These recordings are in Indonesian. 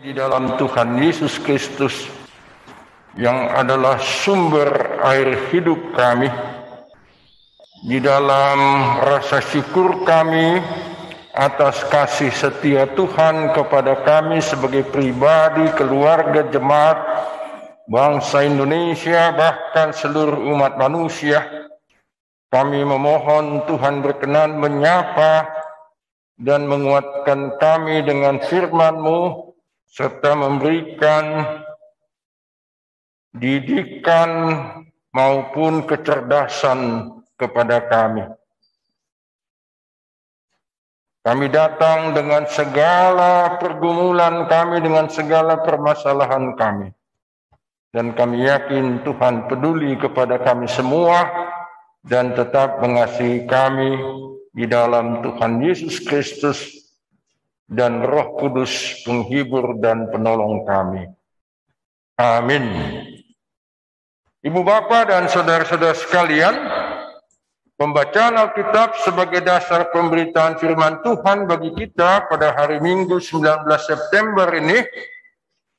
di dalam Tuhan Yesus Kristus yang adalah sumber air hidup kami. Di dalam rasa syukur kami atas kasih setia Tuhan kepada kami sebagai pribadi, keluarga, jemaat, bangsa Indonesia, bahkan seluruh umat manusia, kami memohon Tuhan berkenan menyapa dan menguatkan kami dengan firman-Mu, serta memberikan didikan maupun kecerdasan kepada kami. Kami datang dengan segala pergumulan kami, dengan segala permasalahan kami. Dan kami yakin Tuhan peduli kepada kami semua dan tetap mengasihi kami di dalam Tuhan Yesus Kristus dan Roh Kudus penghibur dan penolong kami. Amin. Ibu bapa dan saudara-saudara sekalian, pembacaan Alkitab sebagai dasar pemberitaan firman Tuhan bagi kita pada hari Minggu 19 September ini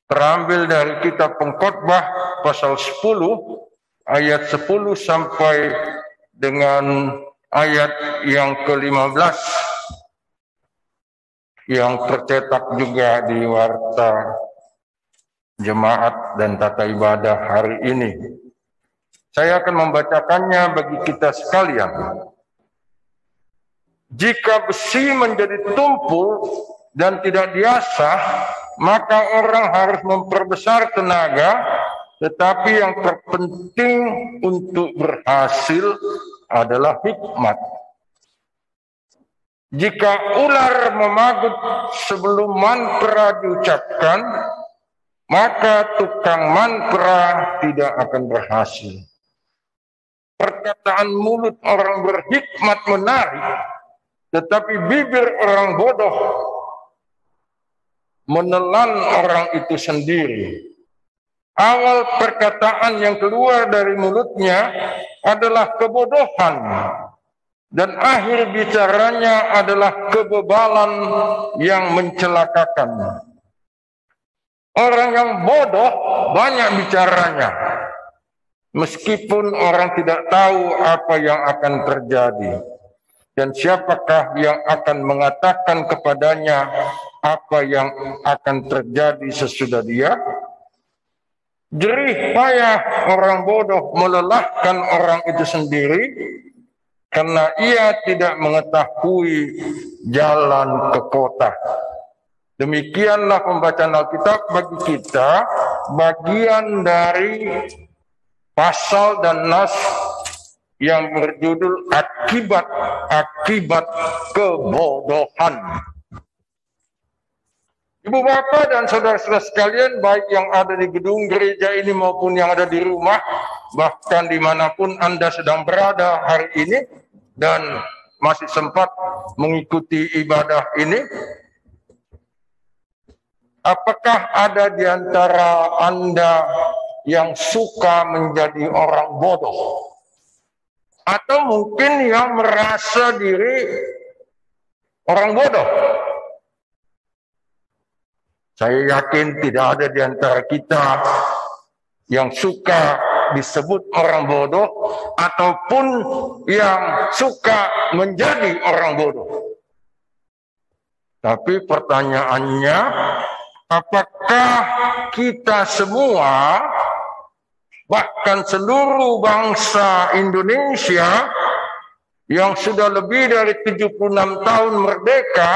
terambil dari kitab Pengkhotbah pasal 10 ayat 10 sampai dengan ayat yang ke-15 yang tercetak juga di warta jemaat dan tata ibadah hari ini. Saya akan membacakannya bagi kita sekalian. Jika besi menjadi tumpul dan tidak diasah, maka orang harus memperbesar tenaga, tetapi yang terpenting untuk berhasil adalah hikmat. Jika ular memagut sebelum mantra diucapkan, maka tukang mantra tidak akan berhasil. Perkataan mulut orang berhikmat menarik, tetapi bibir orang bodoh menelan orang itu sendiri. Awal perkataan yang keluar dari mulutnya adalah kebodohan, dan akhir bicaranya adalah kebebalan yang mencelakakan. Orang yang bodoh banyak bicaranya, meskipun orang tidak tahu apa yang akan terjadi. Dan siapakah yang akan mengatakan kepadanya apa yang akan terjadi sesudah dia? Jerih payah orang bodoh melelahkan orang itu sendiri, karena ia tidak mengetahui jalan ke kota. Demikianlah pembacaan Alkitab bagi kita, bagian dari pasal dan nas yang berjudul akibat kebodohan. Ibu bapak dan saudara-saudara sekalian, baik yang ada di gedung gereja ini maupun yang ada di rumah, bahkan dimanapun Anda sedang berada hari ini dan masih sempat mengikuti ibadah ini, apakah ada di antara Anda yang suka menjadi orang bodoh? Atau mungkin yang merasa diri orang bodoh? Saya yakin tidak ada di antara kita yang suka disebut orang bodoh ataupun yang suka menjadi orang bodoh. Tapi pertanyaannya, apakah kita semua, bahkan seluruh bangsa Indonesia yang sudah lebih dari 76 tahun merdeka,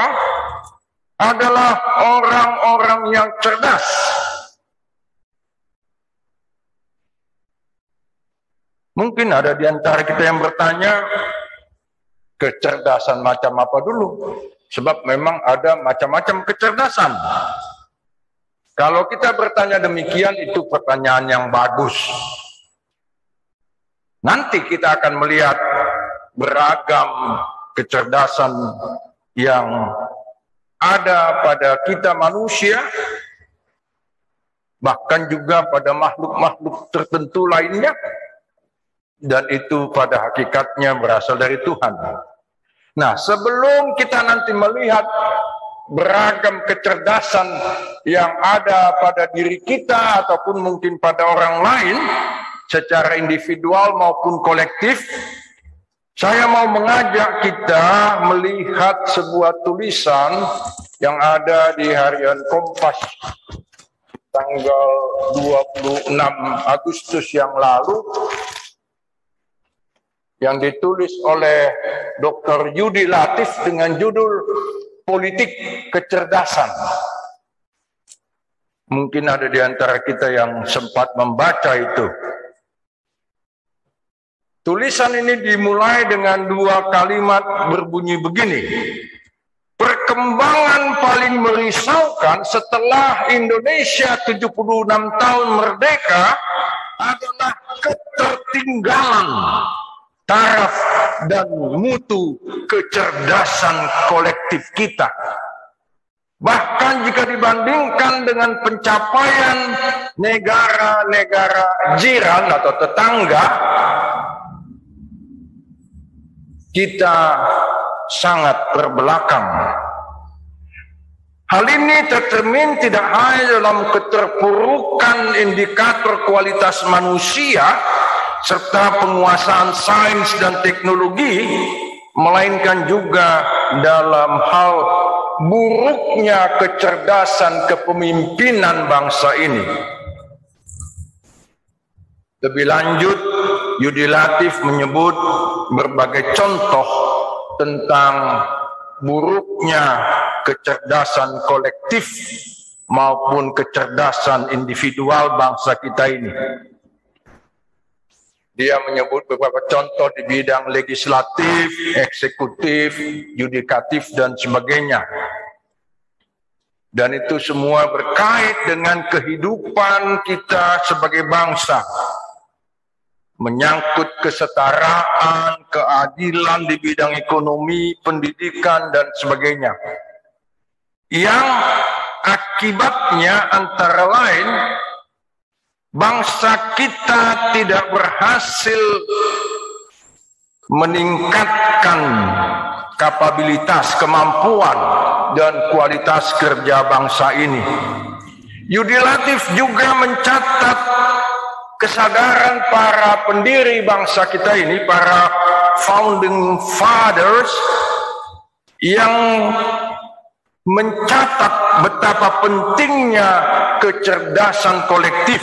adalah orang-orang yang cerdas? Mungkin ada di antara kita yang bertanya, kecerdasan macam apa dulu? Sebab memang ada macam-macam kecerdasan. Kalau kita bertanya demikian, itu pertanyaan yang bagus. Nanti kita akan melihat beragam kecerdasan yang ada pada kita manusia, bahkan juga pada makhluk-makhluk tertentu lainnya, dan itu pada hakikatnya berasal dari Tuhan. Nah, sebelum kita nanti melihat beragam kecerdasan yang ada pada diri kita ataupun mungkin pada orang lain secara individual maupun kolektif, saya mau mengajak kita melihat sebuah tulisan yang ada di harian Kompas tanggal 26 Agustus yang lalu, yang ditulis oleh Dr. Yudi Latif dengan judul Politik Kecerdasan. Mungkin ada di antara kita yang sempat membaca itu. Tulisan ini dimulai dengan dua kalimat berbunyi begini: perkembangan paling merisaukan setelah Indonesia 76 tahun merdeka adalah ketertinggalan taraf dan mutu kecerdasan kolektif kita. Bahkan jika dibandingkan dengan pencapaian negara-negara jiran atau tetangga, kita sangat terbelakang. Hal ini tercermin tidak hanya dalam keterpurukan indikator kualitas manusia serta penguasaan sains dan teknologi, melainkan juga dalam hal buruknya kecerdasan kepemimpinan bangsa ini. Lebih lanjut, Yudi Latif menyebut berbagai contoh tentang buruknya kecerdasan kolektif maupun kecerdasan individual bangsa kita ini. Dia menyebut beberapa contoh di bidang legislatif, eksekutif, yudikatif, dan sebagainya. Dan itu semua berkait dengan kehidupan kita sebagai bangsa. Menyangkut kesetaraan, keadilan di bidang ekonomi, pendidikan, dan sebagainya. Yang akibatnya antara lain, bangsa kita tidak berhasil meningkatkan kapabilitas, kemampuan, dan kualitas kerja bangsa ini. Yudi Latif juga mencatat kesadaran para pendiri bangsa kita ini, para founding fathers, yang mencatat betapa pentingnya kecerdasan kolektif,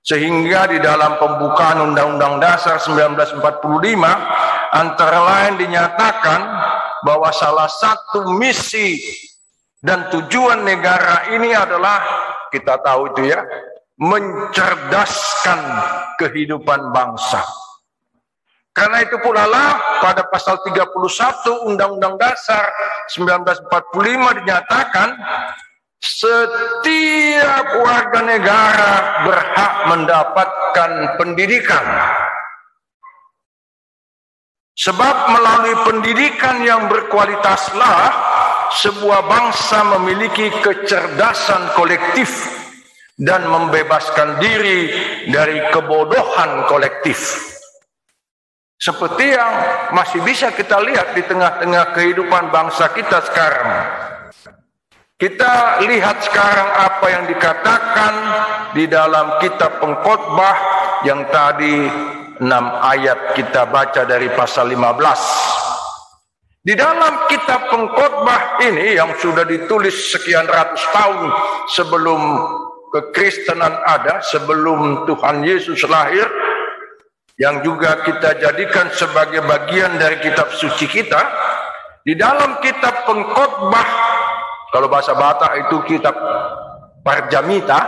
sehingga di dalam pembukaan Undang-Undang Dasar 1945 antara lain dinyatakan bahwa salah satu misi dan tujuan negara ini adalah, kita tahu itu ya, mencerdaskan kehidupan bangsa. Karena itu pula lah pada pasal 31 Undang-Undang Dasar 1945 dinyatakan setiap warga negara berhak mendapatkan pendidikan. Sebab melalui pendidikan yang berkualitaslah sebuah bangsa memiliki kecerdasan kolektif dan membebaskan diri dari kebodohan kolektif. Seperti yang masih bisa kita lihat di tengah-tengah kehidupan bangsa kita sekarang. Kita lihat sekarang apa yang dikatakan di dalam kitab Pengkhotbah yang tadi 6 ayat kita baca dari pasal 15. Di dalam kitab Pengkhotbah ini yang sudah ditulis sekian ratus tahun sebelum kekristenan ada, sebelum Tuhan Yesus lahir, yang juga kita jadikan sebagai bagian dari kitab suci kita. Di dalam kitab Pengkhotbah, kalau bahasa Batak itu kitab Parjamita,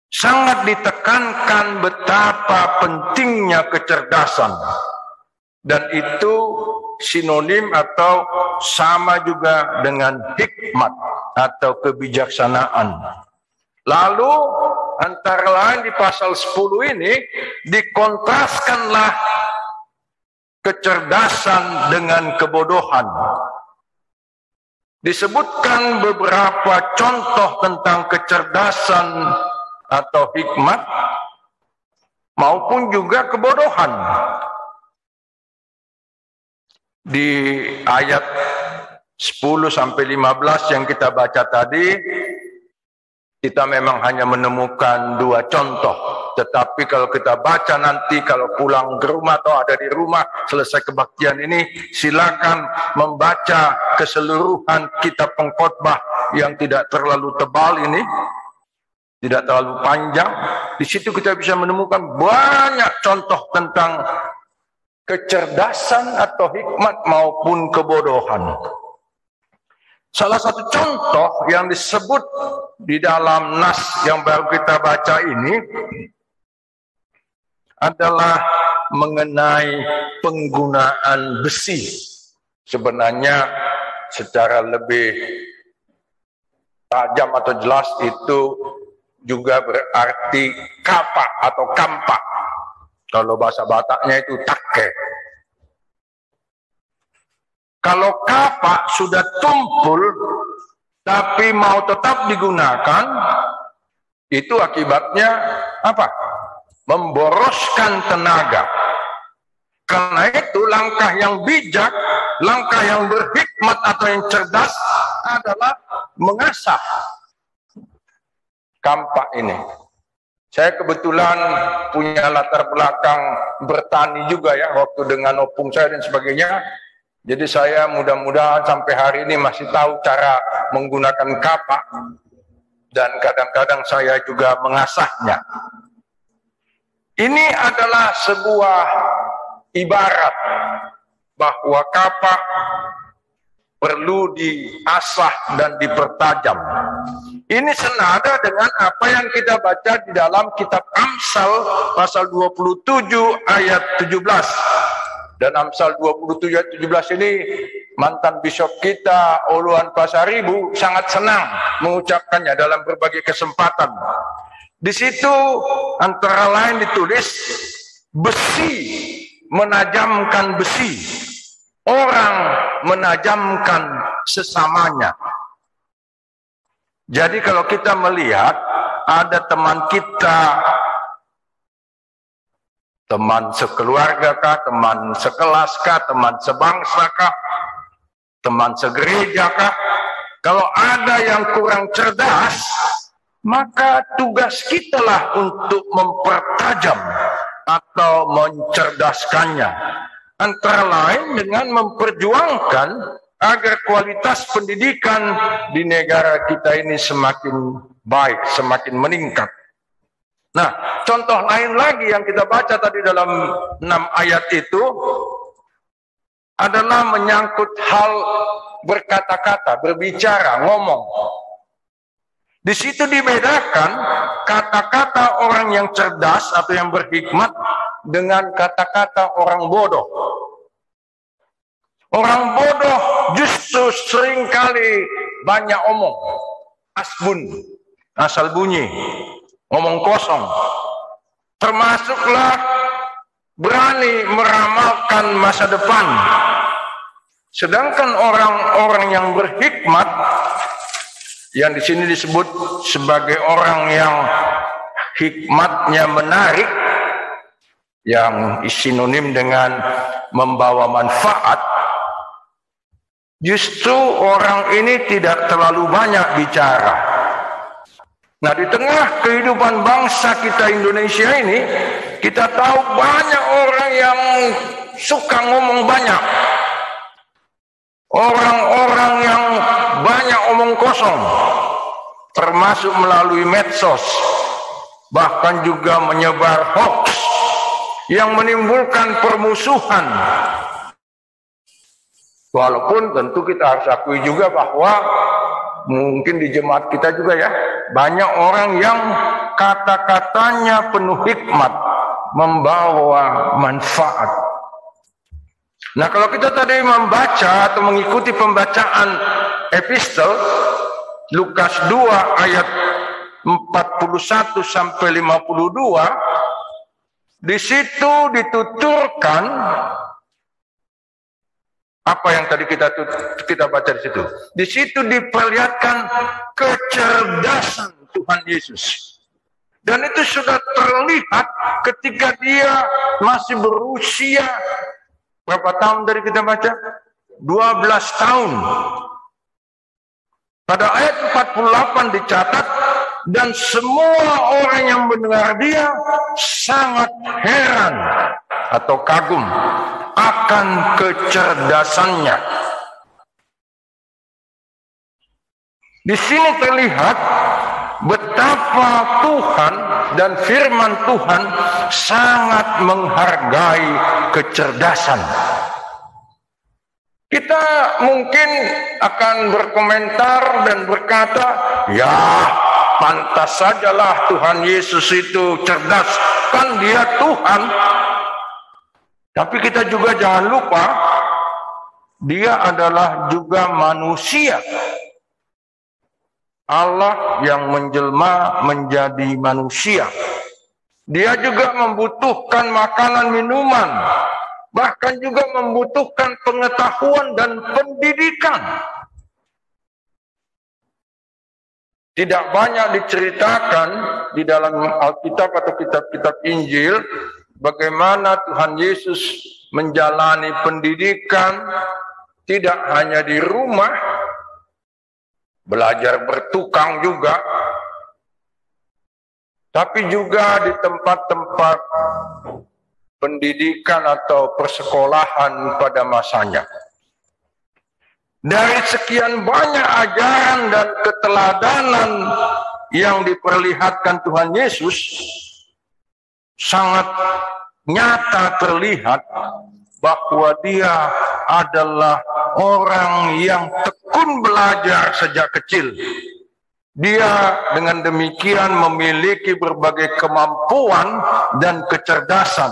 sangat ditekankan betapa pentingnya kecerdasan, dan itu sinonim atau sama juga dengan hikmat atau kebijaksanaan. Lalu antara lain di pasal 10 ini dikontraskanlah kecerdasan dengan kebodohan. Disebutkan beberapa contoh tentang kecerdasan atau hikmat maupun juga kebodohan. di ayat 10 sampai 15 yang kita baca tadi, kita memang hanya menemukan 2 contoh. Tetapi kalau kita baca nanti, kalau pulang ke rumah atau ada di rumah, selesai kebaktian ini, silakan membaca keseluruhan kitab pengkhotbah yang tidak terlalu tebal ini, tidak terlalu panjang. Di situ kita bisa menemukan banyak contoh tentang kecerdasan atau hikmat maupun kebodohan. Salah satu contoh yang disebut di dalam nas yang baru kita baca ini adalah mengenai penggunaan besi. Sebenarnya secara lebih tajam atau jelas itu juga berarti kapak atau kampak. Kalau bahasa Bataknya itu take. Kalau kapak sudah tumpul tapi mau tetap digunakan, itu akibatnya apa? Memboroskan tenaga. Karena itu langkah yang bijak, langkah yang berhikmat atau yang cerdas adalah mengasah kampak ini. Saya kebetulan punya latar belakang bertani juga ya, waktu dengan opung saya dan sebagainya. Jadi saya mudah-mudahan sampai hari ini masih tahu cara menggunakan kapak. Dan kadang-kadang saya juga mengasahnya. Ini adalah sebuah ibarat bahwa kapak perlu diasah dan dipertajam. Ini senada dengan apa yang kita baca di dalam kitab Amsal pasal 27 ayat 17. Dan Amsal 27 ayat 17 ini mantan bishop kita Oluan Pasaribu sangat senang mengucapkannya dalam berbagai kesempatan. Di situ antara lain ditulis, besi menajamkan besi, orang menajamkan sesamanya. Jadi kalau kita melihat ada teman kita, teman sekeluarga kah, teman sekelas kah, teman sebangsa kah, teman segereja kah, kalau ada yang kurang cerdas, maka tugas kita lah untuk mempertajam atau mencerdaskannya. Antara lain dengan memperjuangkan agar kualitas pendidikan di negara kita ini semakin baik, semakin meningkat. Nah, contoh lain lagi yang kita baca tadi dalam 6 ayat itu adalah menyangkut hal berkata-kata, berbicara, ngomong. Di situ dibedakan kata-kata orang yang cerdas atau yang berhikmat dengan kata-kata orang bodoh. Orang bodoh justru seringkali banyak omong, asbun, asal bunyi, ngomong kosong. Termasuklah berani meramalkan masa depan. Sedangkan orang-orang yang berhikmat, yang di sini disebut sebagai orang yang hikmatnya menarik, yang sinonim dengan membawa manfaat, justru orang ini tidak terlalu banyak bicara. Nah, di tengah kehidupan bangsa kita Indonesia ini, kita tahu banyak orang yang suka ngomong banyak. Orang-orang yang banyak omong kosong, termasuk melalui medsos, bahkan juga menyebar hoax yang menimbulkan permusuhan. Walaupun tentu kita harus akui juga bahwa mungkin di jemaat kita juga ya, banyak orang yang kata-katanya penuh hikmat, membawa manfaat. Nah, kalau kita tadi membaca atau mengikuti pembacaan epistel Lukas 2 ayat 41 sampai 52, di situ dituturkan apa yang tadi kita baca di situ. Di situ diperlihatkan kecerdasan Tuhan Yesus. Dan itu sudah terlihat ketika dia masih berusia Berapa tahun tadi kita baca? 12 tahun. Pada ayat 48 dicatat, dan semua orang yang mendengar dia sangat heran atau kagum akan kecerdasannya. Di sini terlihat betapa Tuhan dan firman Tuhan sangat menghargai kecerdasan. Kita mungkin akan berkomentar dan berkata, ya pantas sajalah Tuhan Yesus itu cerdas, kan dia Tuhan. Tapi kita juga jangan lupa, dia adalah juga manusia. Allah yang menjelma menjadi manusia. Dia juga membutuhkan makanan minuman, bahkan juga membutuhkan pengetahuan dan pendidikan. Tidak banyak diceritakan di dalam Alkitab atau kitab-kitab Injil bagaimana Tuhan Yesus menjalani pendidikan tidak hanya di rumah, belajar bertukang juga, tapi juga di tempat-tempat pendidikan atau persekolahan pada masanya. Dari sekian banyak ajaran dan keteladanan yang diperlihatkan Tuhan Yesus, sangat nyata terlihat bahwa dia adalah orang yang tekun belajar sejak kecil. Dia dengan demikian memiliki berbagai kemampuan dan kecerdasan.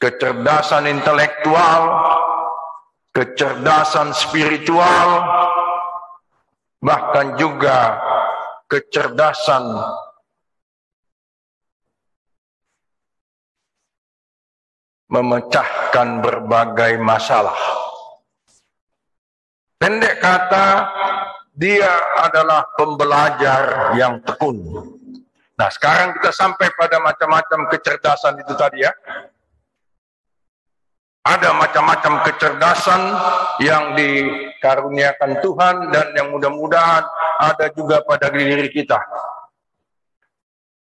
Kecerdasan intelektual, kecerdasan spiritual, bahkan juga kecerdasan memecahkan berbagai masalah. Pendek kata, dia adalah pembelajar yang tekun. Nah, sekarang kita sampai pada macam-macam kecerdasan itu tadi ya. Ada macam-macam kecerdasan yang dikaruniakan Tuhan dan yang mudah-mudahan ada juga pada diri kita.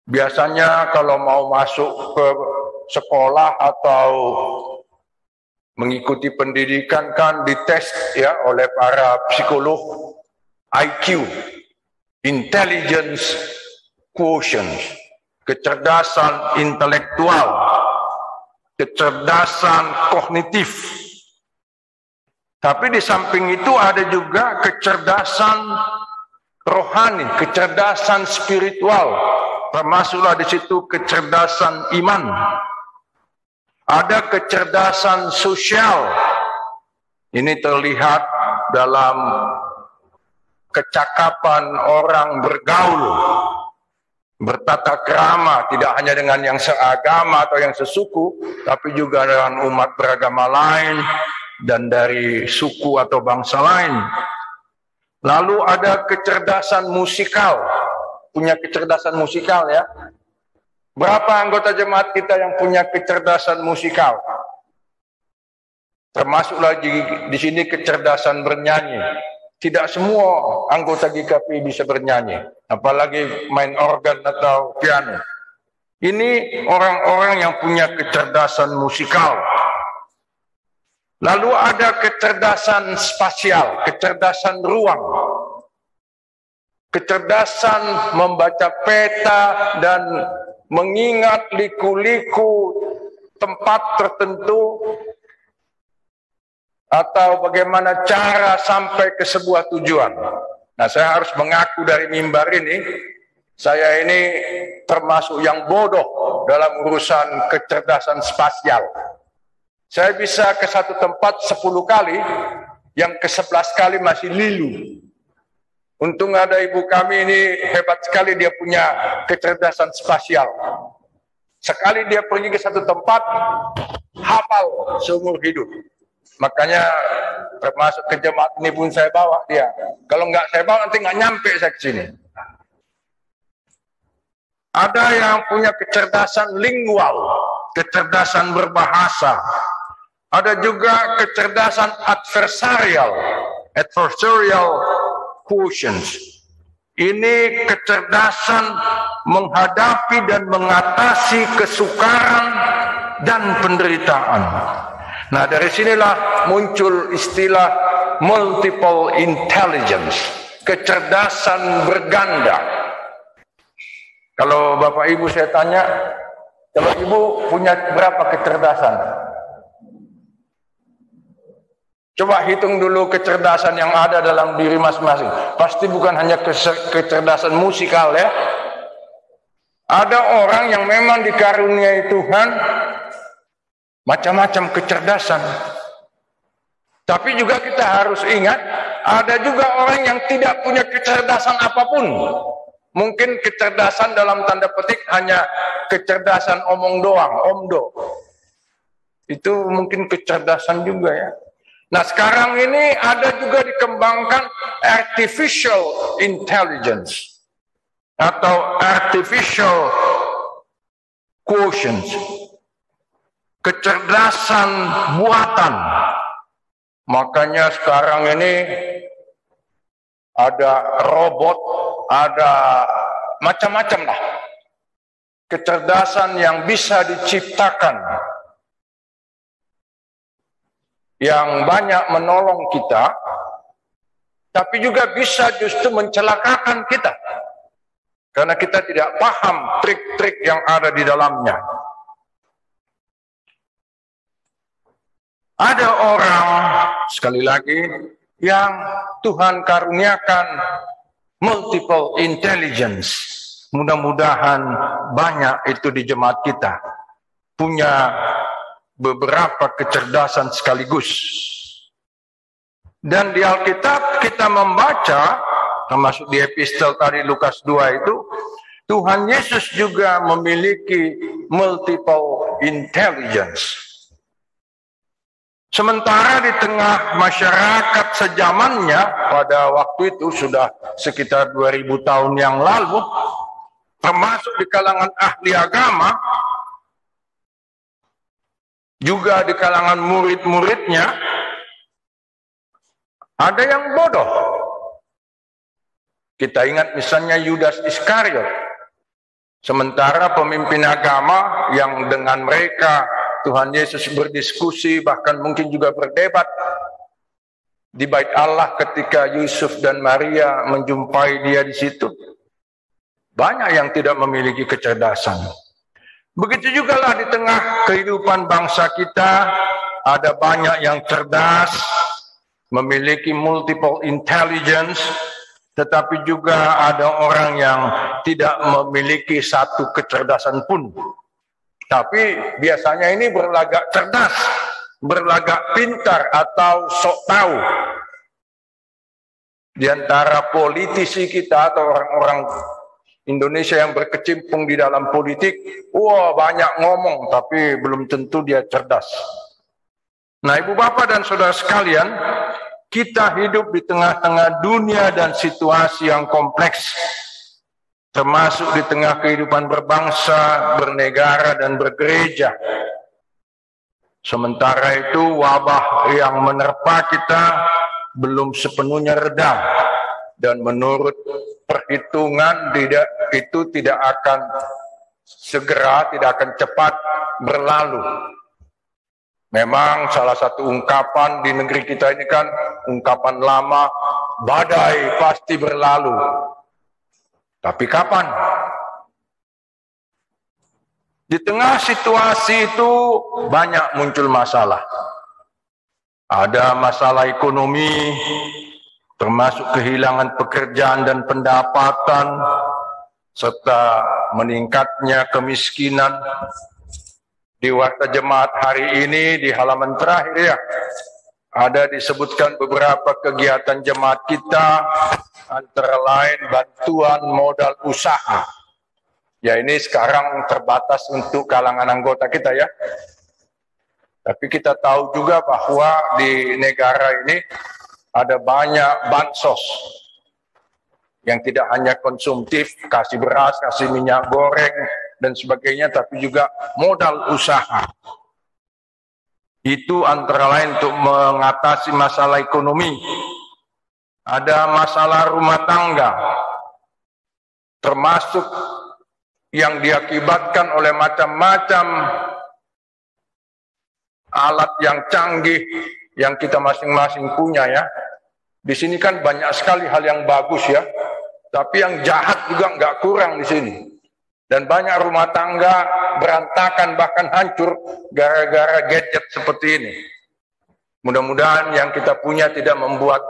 Biasanya kalau mau masuk ke sekolah atau mengikuti pendidikan kan dites ya oleh para psikolog IQ, intelligence quotient, kecerdasan intelektual, kecerdasan kognitif. Tapi di samping itu ada juga kecerdasan rohani, kecerdasan spiritual, termasuklah di situ kecerdasan iman. Ada kecerdasan sosial. Ini terlihat dalam kecakapan orang bergaul, bertata krama, tidak hanya dengan yang seagama atau yang sesuku, tapi juga dengan umat beragama lain dan dari suku atau bangsa lain. Lalu ada kecerdasan musikal, punya kecerdasan musikal ya. Berapa anggota jemaat kita yang punya kecerdasan musikal? Termasuk lagi di sini kecerdasan bernyanyi. Tidak semua anggota GKP bisa bernyanyi, apalagi main organ atau piano. Ini orang-orang yang punya kecerdasan musikal. Lalu ada kecerdasan spasial, kecerdasan ruang. Kecerdasan membaca peta dan mengingat liku-liku tempat tertentu, atau bagaimana cara sampai ke sebuah tujuan. Nah, saya harus mengaku dari mimbar ini, saya ini termasuk yang bodoh dalam urusan kecerdasan spasial. Saya bisa ke satu tempat 10 kali, yang ke-11 kali masih lilu. Untung ada ibu kami ini hebat sekali, dia punya kecerdasan spasial. Sekali dia pergi ke satu tempat, hafal seumur hidup. Makanya termasuk ke jemaat ini pun saya bawa dia. Kalau nggak saya bawa nanti nggak nyampe saya ke sini. Ada yang punya kecerdasan lingual, kecerdasan berbahasa. Ada juga kecerdasan adversarial quotients. Ini kecerdasan menghadapi dan mengatasi kesukaran dan penderitaan. Nah, dari sinilah muncul istilah multiple intelligence, kecerdasan berganda. Kalau Bapak Ibu saya tanya, kalau Ibu punya berapa kecerdasan? Coba hitung dulu kecerdasan yang ada dalam diri masing-masing. Pasti bukan hanya kecerdasan musikal ya. Ada orang yang memang dikaruniai Tuhan macam-macam kecerdasan. Tapi juga kita harus ingat, ada juga orang yang tidak punya kecerdasan apapun. Mungkin kecerdasan dalam tanda petik hanya kecerdasan omong doang, omdo. Itu mungkin kecerdasan juga ya. Nah, sekarang ini ada juga dikembangkan artificial intelligence atau artificial quotient, kecerdasan buatan. Makanya sekarang ini ada robot, ada macam-macam lah kecerdasan yang bisa diciptakan, yang banyak menolong kita, tapi juga bisa justru mencelakakan kita. Karena kita tidak paham trik-trik yang ada di dalamnya. Ada orang, sekali lagi, yang Tuhan karuniakan multiple intelligence. Mudah-mudahan banyak itu di jemaat kita. Punya beberapa kecerdasan sekaligus. Dan di Alkitab kita membaca, termasuk di epistel tadi Lukas 2 itu, Tuhan Yesus juga memiliki multiple intelligence. Sementara di tengah masyarakat sejamannya, pada waktu itu sudah sekitar 2000 tahun yang lalu, termasuk di kalangan ahli agama, juga di kalangan murid-muridnya, ada yang bodoh. Kita ingat misalnya Yudas Iskariot. Sementara pemimpin agama yang dengan mereka Tuhan Yesus berdiskusi, bahkan mungkin juga berdebat di Bait Allah ketika Yusuf dan Maria menjumpai dia di situ. Banyak yang tidak memiliki kecerdasan. Begitu juga lah di tengah kehidupan bangsa kita, ada banyak yang cerdas, memiliki multiple intelligence, tetapi juga ada orang yang tidak memiliki satu kecerdasan pun. Tapi biasanya ini berlagak cerdas, berlagak pintar atau sok tahu. Di antara politisi kita atau orang-orang Indonesia yang berkecimpung di dalam politik, wah banyak ngomong, tapi belum tentu dia cerdas. Nah, Ibu Bapak dan Saudara sekalian, kita hidup di tengah-tengah dunia dan situasi yang kompleks, termasuk di tengah kehidupan berbangsa, bernegara, dan bergereja. Sementara itu, wabah yang menerpa kita belum sepenuhnya reda, dan menurut perhitungan itu tidak akan segera, tidak akan cepat berlalu. Memang salah satu ungkapan di negeri kita ini kan ungkapan lama, badai pasti berlalu. Tapi kapan? Di tengah situasi itu banyak muncul masalah. Ada masalah ekonomi, termasuk kehilangan pekerjaan dan pendapatan, serta meningkatnya kemiskinan. Di Warta Jemaat hari ini di halaman terakhir ya, ada disebutkan beberapa kegiatan jemaat kita, antara lain bantuan modal usaha. Ya, ini sekarang terbatas untuk kalangan anggota kita ya. Tapi kita tahu juga bahwa di negara ini ada banyak bansos yang tidak hanya konsumtif, kasih beras, kasih minyak goreng, dan sebagainya, tapi juga modal usaha. Itu antara lain untuk mengatasi masalah ekonomi. Ada masalah rumah tangga, termasuk yang diakibatkan oleh macam-macam alat yang canggih yang kita masing-masing punya ya. Di sini kan banyak sekali hal yang bagus ya, tapi yang jahat juga nggak kurang di sini. Dan banyak rumah tangga berantakan bahkan hancur gara-gara gadget seperti ini. Mudah-mudahan yang kita punya tidak membuat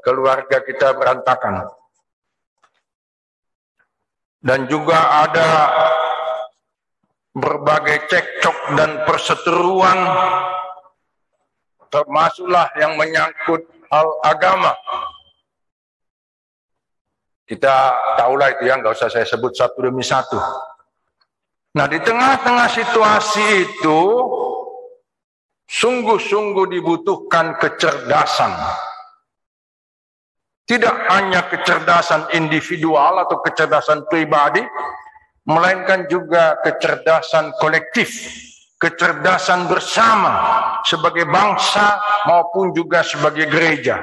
keluarga kita berantakan. Dan juga ada berbagai cekcok dan perseteruan, termasuklah yang menyangkut hal agama. Kita tahulah itu ya, nggak usah saya sebut satu demi satu. Nah, di tengah-tengah situasi itu, sungguh-sungguh dibutuhkan kecerdasan. Tidak hanya kecerdasan individual atau kecerdasan pribadi, melainkan juga kecerdasan kolektif, kecerdasan bersama sebagai bangsa maupun juga sebagai gereja.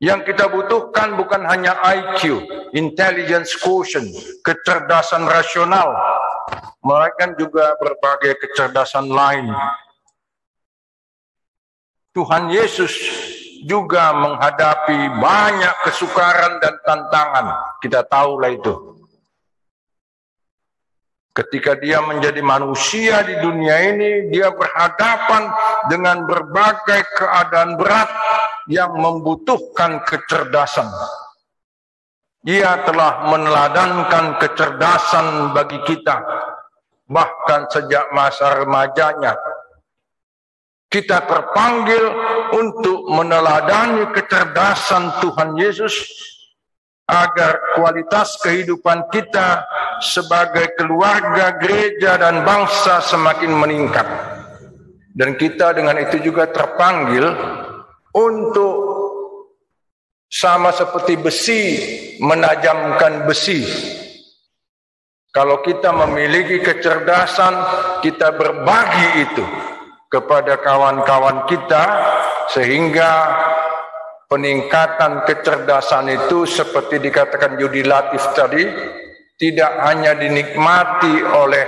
Yang kita butuhkan bukan hanya IQ, intelligence quotient, kecerdasan rasional, melainkan juga berbagai kecerdasan lain. Tuhan Yesus juga menghadapi banyak kesukaran dan tantangan. Kita tahulah itu. Ketika dia menjadi manusia di dunia ini, dia berhadapan dengan berbagai keadaan berat yang membutuhkan kecerdasan. Ia telah meneladankan kecerdasan bagi kita, bahkan sejak masa remajanya. Kita terpanggil untuk meneladani kecerdasan Tuhan Yesus agar kualitas kehidupan kita sebagai keluarga, gereja, dan bangsa semakin meningkat. Dan kita dengan itu juga terpanggil untuk sama seperti besi menajamkan besi. Kalau kita memiliki kecerdasan, kita berbagi itu kepada kawan-kawan kita, sehingga peningkatan kecerdasan itu seperti dikatakan Yudi Latif tadi, tidak hanya dinikmati oleh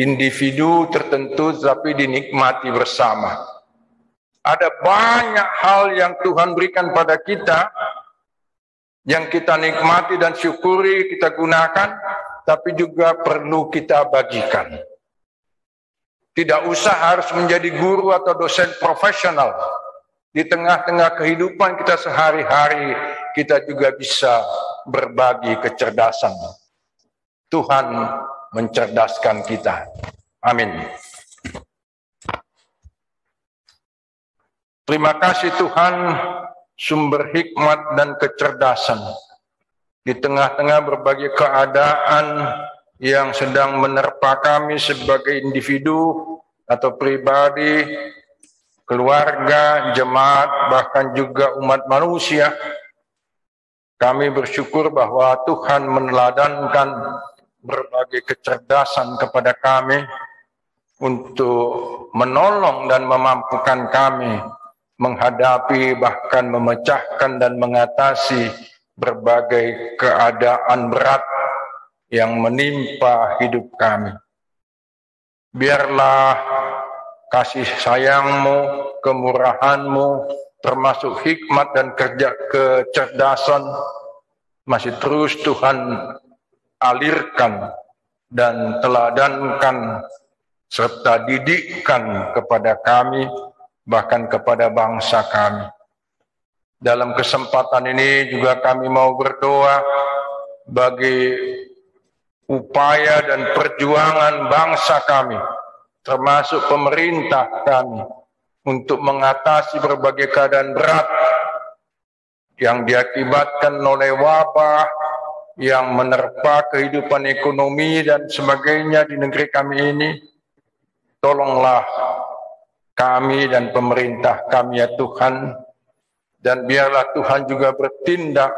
individu tertentu, tapi dinikmati bersama. Ada banyak hal yang Tuhan berikan pada kita, yang kita nikmati dan syukuri, kita gunakan, tapi juga perlu kita bagikan. Tidak usah harus menjadi guru atau dosen profesional. Di tengah-tengah kehidupan kita sehari-hari, kita juga bisa berbagi kecerdasan. Tuhan mencerdaskan kita. Amin. Terima kasih Tuhan, sumber hikmat dan kecerdasan. Di tengah-tengah berbagai keadaan yang sedang menerpa kami sebagai individu atau pribadi, keluarga, jemaat, bahkan juga umat manusia, kami bersyukur bahwa Tuhan meneladankan berbagai kecerdasan kepada kami untuk menolong dan memampukan kami menghadapi, bahkan memecahkan dan mengatasi berbagai keadaan berat yang menimpa hidup kami. Biarlah kasih sayang-Mu, kemurahan-Mu, termasuk hikmat dan kecerdasan masih terus Tuhan alirkan dan teladankan serta didikkan kepada kami, bahkan kepada bangsa kami. Dalam kesempatan ini juga kami mau berdoa bagi upaya dan perjuangan bangsa kami, termasuk pemerintah kami, untuk mengatasi berbagai keadaan berat yang diakibatkan oleh wabah yang menerpa kehidupan ekonomi dan sebagainya di negeri kami ini. Tolonglah kami dan pemerintah kami ya Tuhan, dan biarlah Tuhan juga bertindak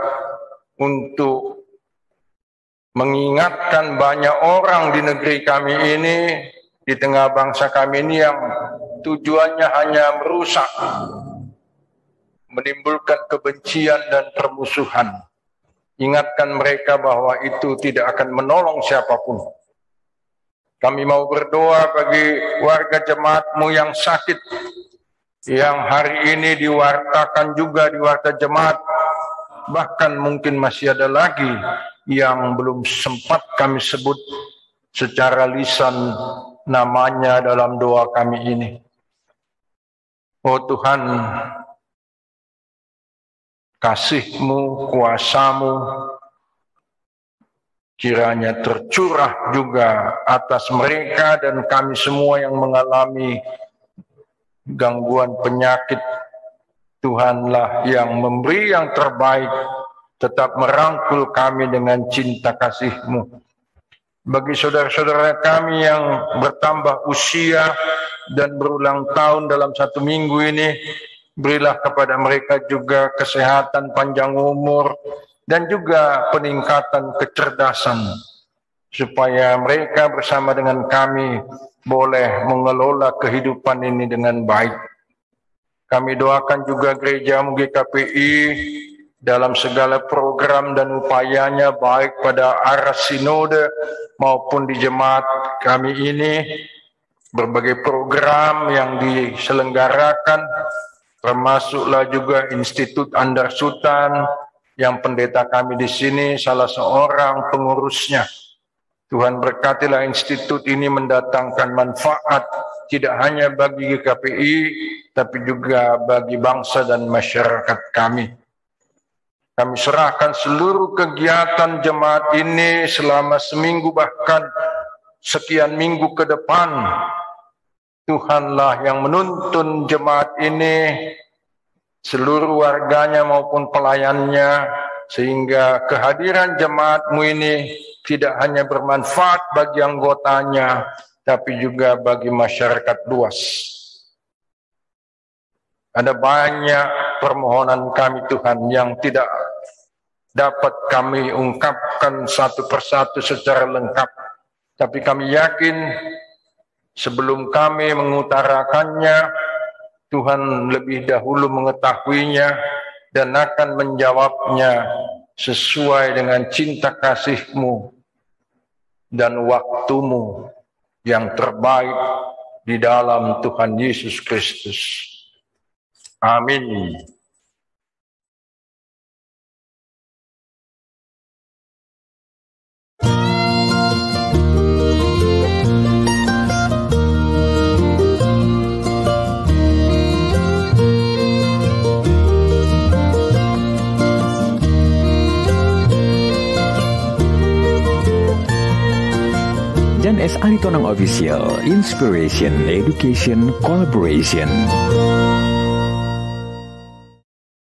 untuk mengingatkan banyak orang di negeri kami ini di tengah bangsa kami ini yang tujuannya hanya merusak, menimbulkan kebencian dan permusuhan. Ingatkan mereka bahwa itu tidak akan menolong siapapun. Kami mau berdoa bagi warga jemaat-Mu yang sakit, yang hari ini diwartakan juga di warta jemaat, bahkan mungkin masih ada lagi yang belum sempat kami sebut secara lisan namanya dalam doa kami ini. Oh Tuhan, kasih-Mu, kuasa-Mu kiranya tercurah juga atas mereka dan kami semua yang mengalami gangguan penyakit. Tuhanlah yang memberi yang terbaik, tetap merangkul kami dengan cinta kasih-Mu. Bagi saudara-saudara kami yang bertambah usia dan berulang tahun dalam 1 minggu ini, berilah kepada mereka juga kesehatan, panjang umur, dan juga peningkatan kecerdasan, supaya mereka bersama dengan kami boleh mengelola kehidupan ini dengan baik. Kami doakan juga gereja GKPI dalam segala program dan upayanya, baik pada arah sinode maupun di jemaat kami ini. Berbagai program yang diselenggarakan, termasuklah juga Institut Andarsutan yang pendeta kami di sini salah seorang pengurusnya. Tuhan berkatilah institut ini mendatangkan manfaat tidak hanya bagi GKPI, tapi juga bagi bangsa dan masyarakat kami. Kami serahkan seluruh kegiatan jemaat ini selama seminggu bahkan sekian minggu ke depan. Tuhanlah yang menuntun jemaat ini, seluruh warganya maupun pelayannya, sehingga kehadiran jemaat-Mu ini tidak hanya bermanfaat bagi anggotanya, tapi juga bagi masyarakat luas. Ada banyak permohonan kami Tuhan yang tidak dapat kami ungkapkan satu persatu secara lengkap. Tapi kami yakin sebelum kami mengutarakannya, Tuhan lebih dahulu mengetahuinya dan akan menjawabnya sesuai dengan cinta kasih-Mu dan waktu-Mu yang terbaik di dalam Tuhan Yesus Kristus. Amin. Jan S. Aritonang Official, Inspiration, Education, Collaboration.